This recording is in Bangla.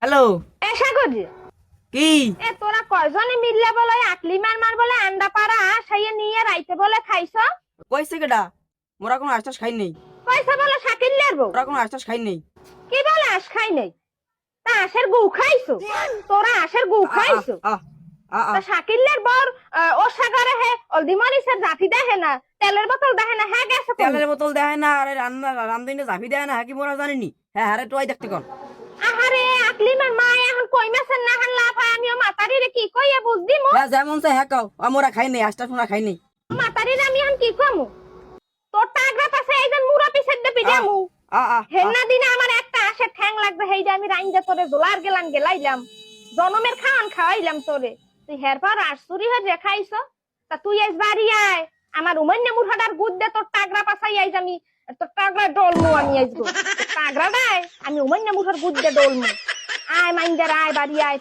হ্যালো। এসা করি কি এ তোরা কয়জনে মিললে বলে আকলি মার বলে আন্ডা পাড়া সাইয়ে নিয়ে রাইতে বলে খাইছ কইছে কেডা? মোরা কোনো আশ্বাস খাই নেই। পয়সা বলে শাকিল্লার বউ মোরা কোনো আশ্বাস খাই নেই। কি বলে আস খাই নাই তা আশের গু খাইছো তোরা আশের গু খাইছো আহ আহ তা শাকিল্লার বর ও সাগরে হে অলদি মরিচের জাফি দেখে না তেলের বোতল দেখে না হ্যাঁ গেছে কোন তেলের বোতল দেয় না, আরে রান্না রান্ধইনে জাফি দেয় না, হ্যাঁ কি মোরা জানিনি? হ্যাঁ আরে টয় দেখতে কোন। আহারে আকলি মার মা এখন কই মাছের না হান লাফা আমিও মাতারি রে কি কইয়া বুঝদি মো হ্যাঁ যেমন চাই হ্যাঁ কাও, মোরা খাই নেই, আশ্বাস মোরা খাই নেই। মাতারি রে আমি এখন কি কমু তোর টাগরা পাশে এই যে মুরা পিছের দে পিজামু হেন্না দিনে আমার একটা আসে ঠ্যাং লাগবে হেই যে আমি রাইন্দা তোরে জোলার গেলাইলাম জনমের খাওয়ান খাওয়াইলাম তোরে তুই হের পর আশুরি হয়ে খাইছ তা তুই আইস বাড়ি আয় আমার উমান্নে মুরহাডার গুদ দে তোর টাগরা পাছাই আইস আমি তোর টাগরা ডলমু আমি আইসবো টাগরা দেয় আমি উমান্নে মুরহার গুদ দে ডলমু আয় মাইন্দার আয় বাড়ি আয়